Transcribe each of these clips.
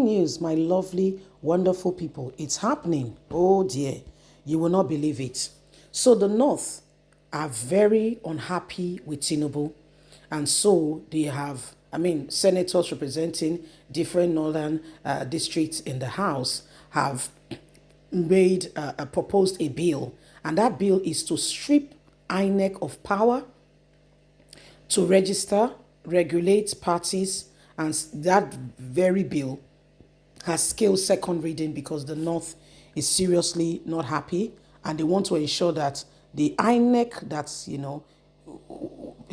news, my lovely, wonderful people. It's happening. Oh dear, you will not believe it. So the North are very unhappy with Tinubu. And so they have, senators representing different northern districts in the House have proposed a bill. And that bill is to strip Inec of power to register, regulate parties, and that very bill has scaled second reading because the North is seriously not happy, and they want to ensure that the INEC that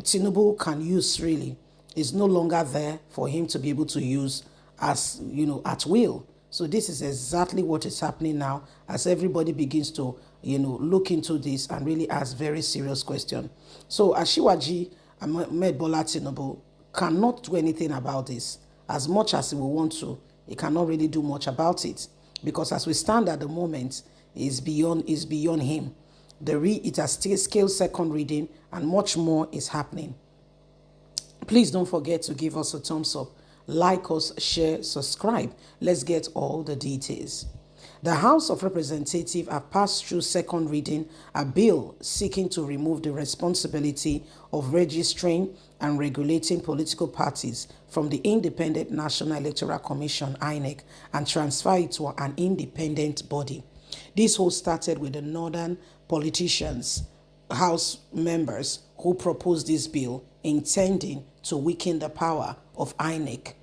Tinubu can use really is no longer there for him to be able to use as at will. So this is exactly what is happening now as everybody begins to look into this and really ask very serious questions. So Ashiwaji Ahmed Bola Tinubu cannot do anything about this. As much as he will want to, he cannot really do much about it, because as we stand at the moment, is beyond him. It has still scaled second reading, and much more is happening. Please don't forget to give us a thumbs up, like us, share, subscribe. Let's get all the details. The House of Representatives have passed through second reading a bill seeking to remove the responsibility of registering and regulating political parties from the Independent National Electoral Commission, INEC, and transfer it to an independent body. This whole started with the northern politicians, House members, who proposed this bill intending to weaken the power of INEC,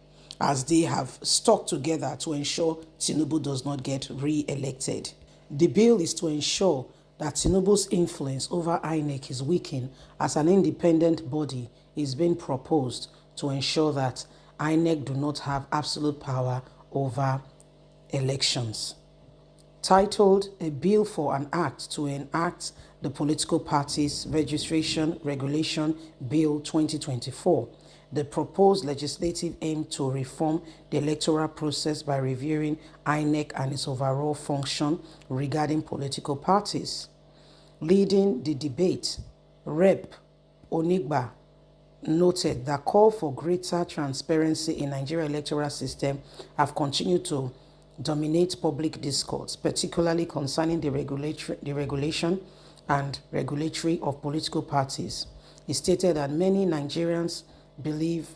as they have stuck together to ensure Tinubu does not get re-elected. The bill is to ensure that Tinubu's influence over INEC is weakened, as an independent body is being proposed to ensure that INEC do not have absolute power over elections. Titled A Bill for an Act to Enact the Political Parties Registration Regulation Bill 2024. The proposed legislative aim to reform the electoral process by reviewing INEC and its overall function regarding political parties. Leading the debate, Rep. Onigba noted that call for greater transparency in Nigeria electoral system have continued to dominate public discourse, particularly concerning the regulation and regulatory of political parties. He stated that many Nigerians believe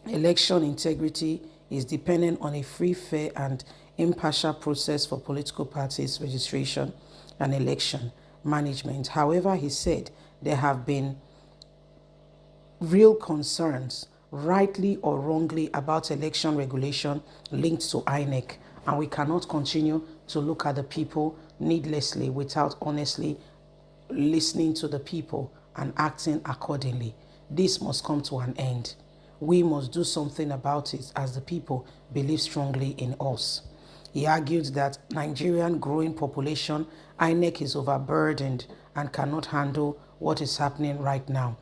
election integrity is dependent on a free, fair, and impartial process for political parties registration and election management. However, he said there have been real concerns, rightly or wrongly, about election regulation linked to INEC, and we cannot continue to look at the people needlessly without honestly listening to the people and acting accordingly. This must come to an end. We must do something about it, as the people believe strongly in us. He argued that Nigerian growing population, INEC is overburdened and cannot handle what is happening right now.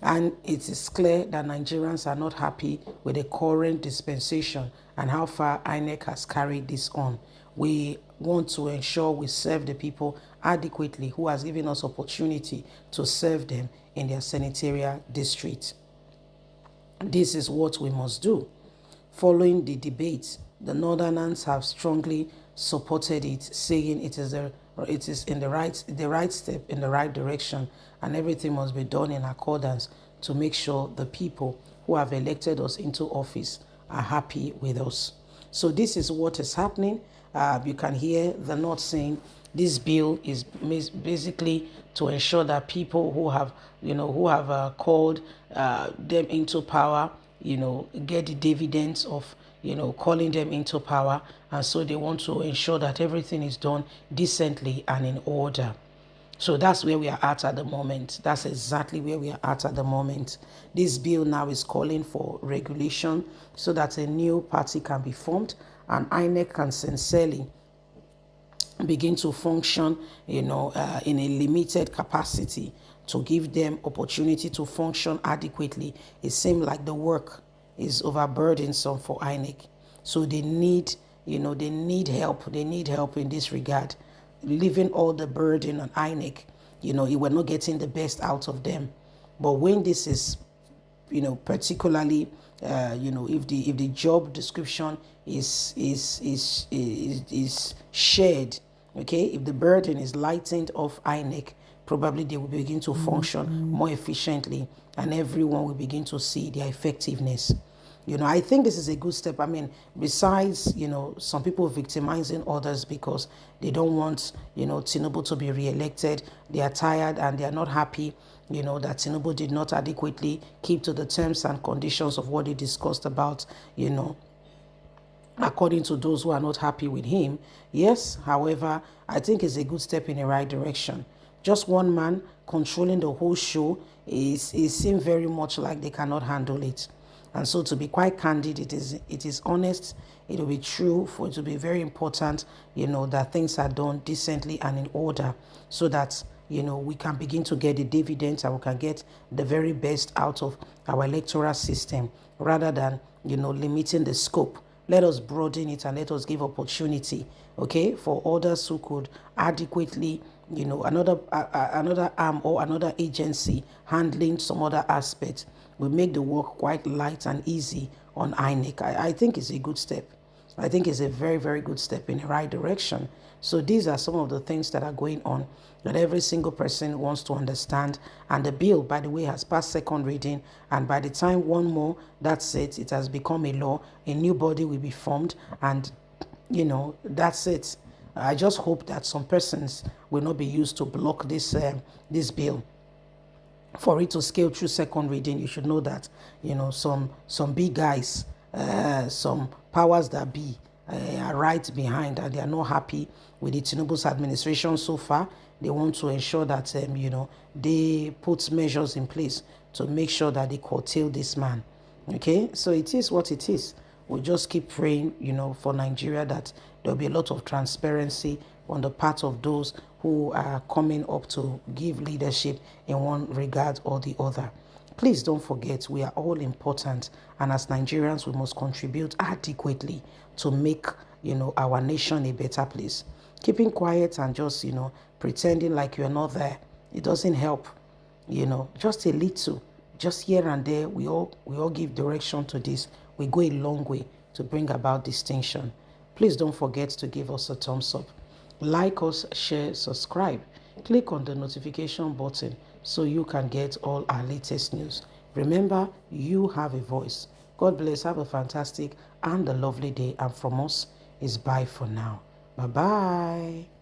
And it is clear that Nigerians are not happy with the current dispensation and how far INEC has carried this on. We want to ensure we serve the people adequately, who has given us opportunity to serve them in their senatorial district. This is what we must do. Following the debate, the Northerners have strongly supported it, saying it is in the right step in the right direction, and everything must be done in accordance to make sure the people who have elected us into office are happy with us. So this is what is happening. You can hear the North saying this bill is basically to ensure that people who have called them into power, get the dividends of calling them into power, and so they want to ensure that everything is done decently and in order. So that's where we are at the moment. That's exactly where we are at the moment. This bill now is calling for regulation so that a new party can be formed, and INEC can sincerely begin to function, in a limited capacity, to give them opportunity to function adequately. It seems like the work is overburdensome for INEC. So they need help. They need help in this regard. Leaving all the burden on INEC, we're not getting the best out of them. But when this is, particularly if the job description is shared, okay, if the burden is lightened off Inec, probably they will begin to function more efficiently, and everyone will begin to see their effectiveness. I think this is a good step. I mean, besides, some people victimizing others because they don't want, Tinubu to be re-elected. They are tired and they are not happy, that Tinubu did not adequately keep to the terms and conditions of what he discussed about, according to those who are not happy with him. Yes, however, I think it's a good step in the right direction. Just one man controlling the whole show it seems very much like they cannot handle it. And so, to be quite candid, it is honest, it will be true, for it to be very important, that things are done decently and in order, so that we can begin to get the dividends and we can get the very best out of our electoral system, rather than limiting the scope. Let us broaden it and let us give opportunity, okay, for others who could adequately, another arm or another agency handling some other aspect will make the work quite light and easy on Inec. I think it's a good step. I think it's a very, very good step in the right direction. So these are some of the things that are going on that every single person wants to understand. And the bill, by the way, has passed second reading. And by the time one more, that's it. It has become a law. A new body will be formed. And, that's it. I just hope that some persons will not be used to block this bill. For it to scale through second reading, you should know that, some big guys, some powers that be, are right behind, and they are not happy with the Tinubu's administration so far. They want to ensure that, they put measures in place to make sure that they curtail this man. Okay, so it is what it is. We'll just keep praying, for Nigeria, that there'll be a lot of transparency on the part of those who are coming up to give leadership in one regard or the other. Please don't forget, we are all important, and as Nigerians, we must contribute adequately to make, our nation a better place. Keeping quiet and just, pretending like you're not there, it doesn't help. Just a little, just here and there, we all give direction to this. We go a long way to bring about distinction. Please don't forget to give us a thumbs up. Like us, share, subscribe. Click on the notification button so you can get all our latest news. Remember, you have a voice. God bless. Have a fantastic and a lovely day. And from us is bye for now. Bye-bye.